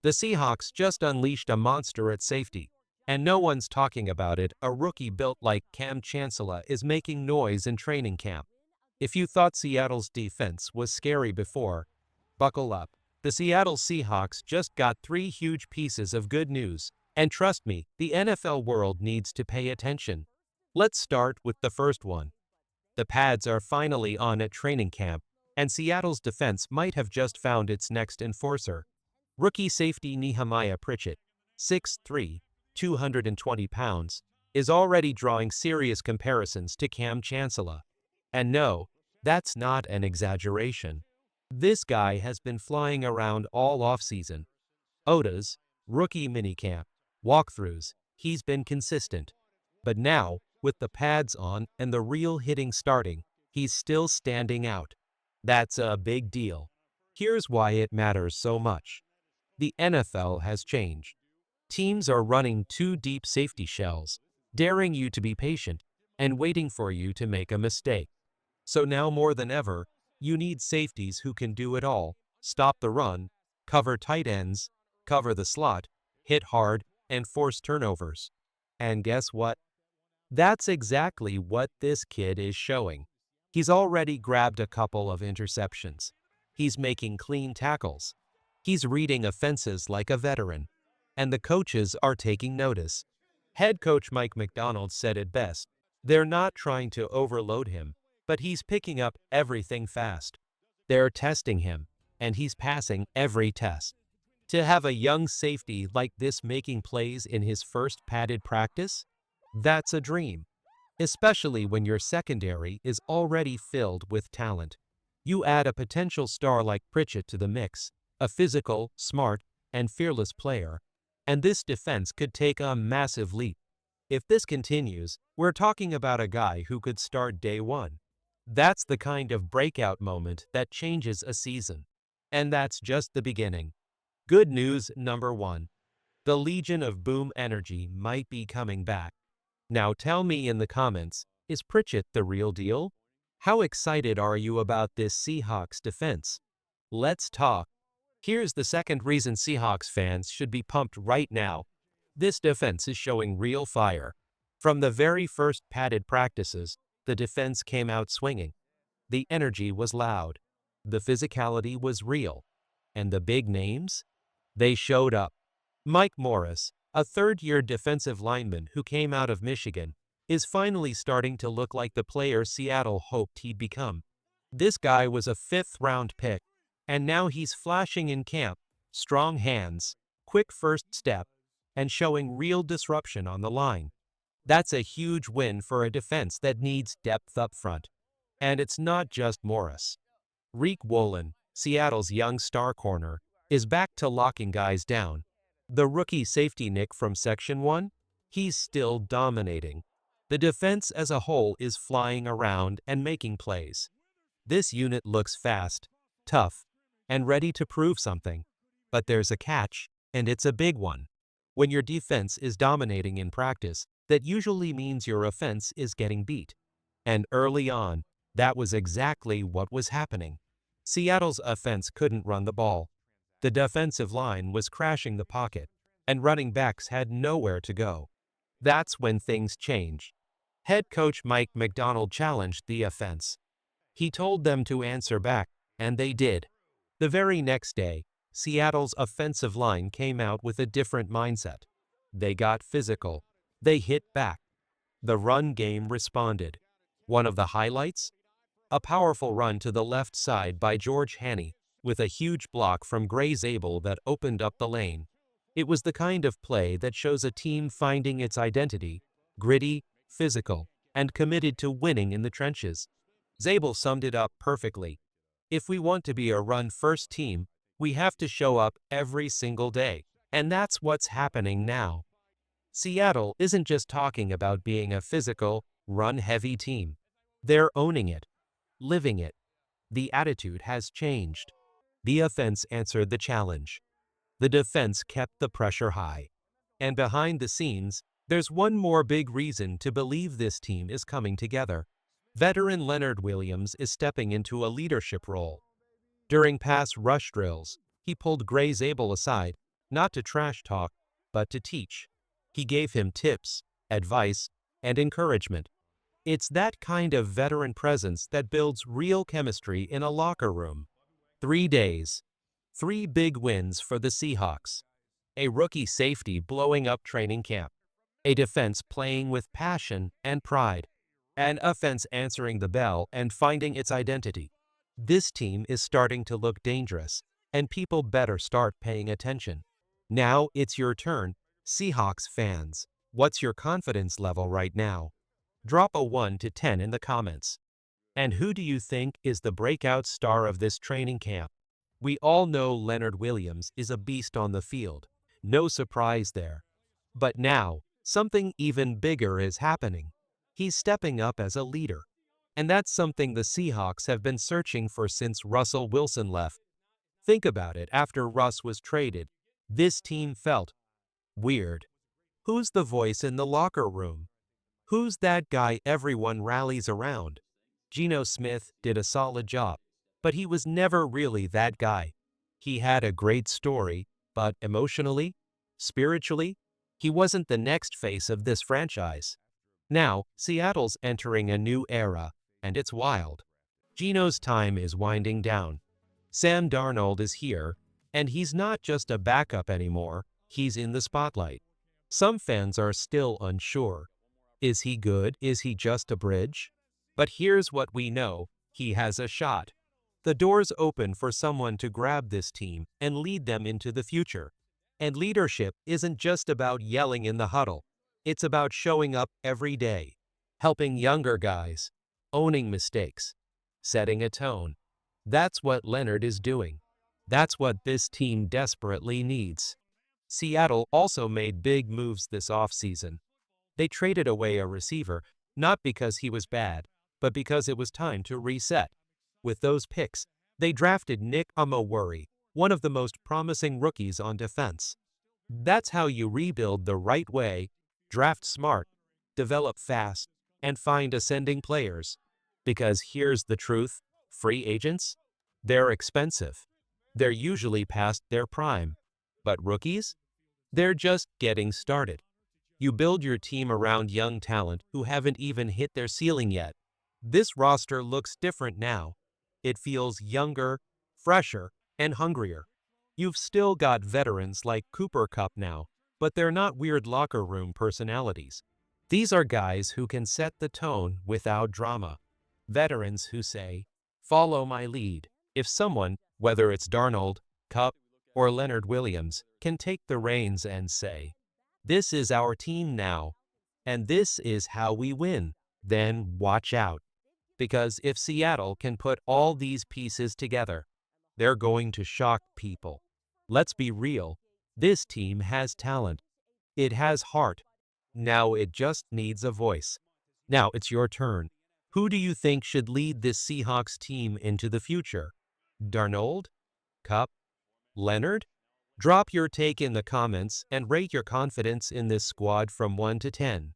The Seahawks just unleashed a monster at safety, and no one's talking about it. A rookie built like Cam Chancellor is making noise in training camp. If you thought Seattle's defense was scary before, buckle up. The Seattle Seahawks just got three huge pieces of good news, and trust me, the NFL world needs to pay attention. Let's start with the first one. The pads are finally on at training camp, and Seattle's defense might have just found its next enforcer. Rookie safety Nehemiah Pritchett, 6'3", 220 pounds, is already drawing serious comparisons to Cam Chancellor. And no, that's not an exaggeration. This guy has been flying around all offseason. OTAs, rookie minicamp, walkthroughs, he's been consistent. But now, with the pads on and the real hitting starting, he's still standing out. That's a big deal. Here's why it matters so much. The NFL has changed. Teams are running two deep safety shells, daring you to be patient and waiting for you to make a mistake. So now more than ever, you need safeties who can do it all: stop the run, cover tight ends, cover the slot, hit hard, and force turnovers. And guess what? That's exactly what this kid is showing. He's already grabbed a couple of interceptions. He's making clean tackles. He's reading offenses like a veteran. And the coaches are taking notice. Head coach Mike McDonald said it best: they're not trying to overload him, but he's picking up everything fast. They're testing him, and he's passing every test. To have a young safety like this making plays in his first padded practice? That's a dream, especially when your secondary is already filled with talent. You add a potential star like Pritchett to the mix, a physical, smart, and fearless player, and this defense could take a massive leap. If this continues, we're talking about a guy who could start day one. That's the kind of breakout moment that changes a season. And that's just the beginning. Good news number one. The Legion of Boom energy might be coming back. Now tell me in the comments, is Pritchett the real deal? How excited are you about this Seahawks defense? Let's talk. Here's the second reason Seahawks fans should be pumped right now. This defense is showing real fire. From the very first padded practices, the defense came out swinging. The energy was loud. The physicality was real. And the big names? They showed up. Mike Morris, a third-year defensive lineman who came out of Michigan, is finally starting to look like the player Seattle hoped he'd become. This guy was a fifth-round pick, and now he's flashing in camp: strong hands, quick first step, and showing real disruption on the line. That's a huge win for a defense that needs depth up front. And it's not just Morris. Reek Woolen, Seattle's young star corner, is back to locking guys down. The rookie safety Nick from Section 1? He's still dominating. The defense as a whole is flying around and making plays. This unit looks fast, tough, and ready to prove something. But there's a catch, and it's a big one. When your defense is dominating in practice, that usually means your offense is getting beat. And early on, that was exactly what was happening. Seattle's offense couldn't run the ball. The defensive line was crashing the pocket, and running backs had nowhere to go. That's when things changed. Head coach Mike McDonald challenged the offense. He told them to answer back, and they did. The very next day, Seattle's offensive line came out with a different mindset. They got physical. They hit back. The run game responded. One of the highlights? A powerful run to the left side by George Hanney, with a huge block from Gray Zabel that opened up the lane. It was the kind of play that shows a team finding its identity: gritty, physical, and committed to winning in the trenches. Zabel summed it up perfectly. If we want to be a run-first team, we have to show up every single day. And that's what's happening now. Seattle isn't just talking about being a physical, run-heavy team. They're owning it, living it. The attitude has changed. The offense answered the challenge. The defense kept the pressure high. And behind the scenes, there's one more big reason to believe this team is coming together. Veteran Leonard Williams is stepping into a leadership role. During pass rush drills, he pulled Gray Zabel aside, not to trash talk, but to teach. He gave him tips, advice, and encouragement. It's that kind of veteran presence that builds real chemistry in a locker room. 3 days. 3 big wins for the Seahawks. A rookie safety blowing up training camp. A defense playing with passion and pride. An offense answering the bell and finding its identity. This team is starting to look dangerous, and people better start paying attention. Now it's your turn, Seahawks fans. What's your confidence level right now? Drop a 1 to 10 in the comments. And who do you think is the breakout star of this training camp? We all know Leonard Williams is a beast on the field. No surprise there. But now, something even bigger is happening. He's stepping up as a leader. And that's something the Seahawks have been searching for since Russell Wilson left. Think about it, after Russ was traded, this team felt weird. Who's the voice in the locker room? Who's that guy everyone rallies around? Geno Smith did a solid job, but he was never really that guy. He had a great story, but emotionally, spiritually, he wasn't the next face of this franchise. Now, Seattle's entering a new era, and it's wild. Geno's time is winding down. Sam Darnold is here, and he's not just a backup anymore, he's in the spotlight. Some fans are still unsure. Is he good? Is he just a bridge? But here's what we know, he has a shot. The door's open for someone to grab this team and lead them into the future. And leadership isn't just about yelling in the huddle. It's about showing up every day, helping younger guys, owning mistakes, setting a tone. That's what Leonard is doing. That's what this team desperately needs. Seattle also made big moves this offseason. They traded away a receiver, not because he was bad, but because it was time to reset. With those picks, they drafted Nick Omoruyi, one of the most promising rookies on defense. That's how you rebuild the right way: draft smart, develop fast, and find ascending players. Because here's the truth, free agents? They're expensive. They're usually past their prime. But rookies? They're just getting started. You build your team around young talent who haven't even hit their ceiling yet. This roster looks different now. It feels younger, fresher, and hungrier. You've still got veterans like Cooper Kupp now, but they're not weird locker room personalities. These are guys who can set the tone without drama. Veterans who say, "Follow my lead." If someone, whether it's Darnold, Kupp, or Leonard Williams, can take the reins and say, "This is our team now, and this is how we win," then watch out. Because if Seattle can put all these pieces together, they're going to shock people. Let's be real, this team has talent. It has heart. Now it just needs a voice. Now it's your turn. Who do you think should lead this Seahawks team into the future? Darnold? Kupp? Leonard? Drop your take in the comments and rate your confidence in this squad from 1 to 10.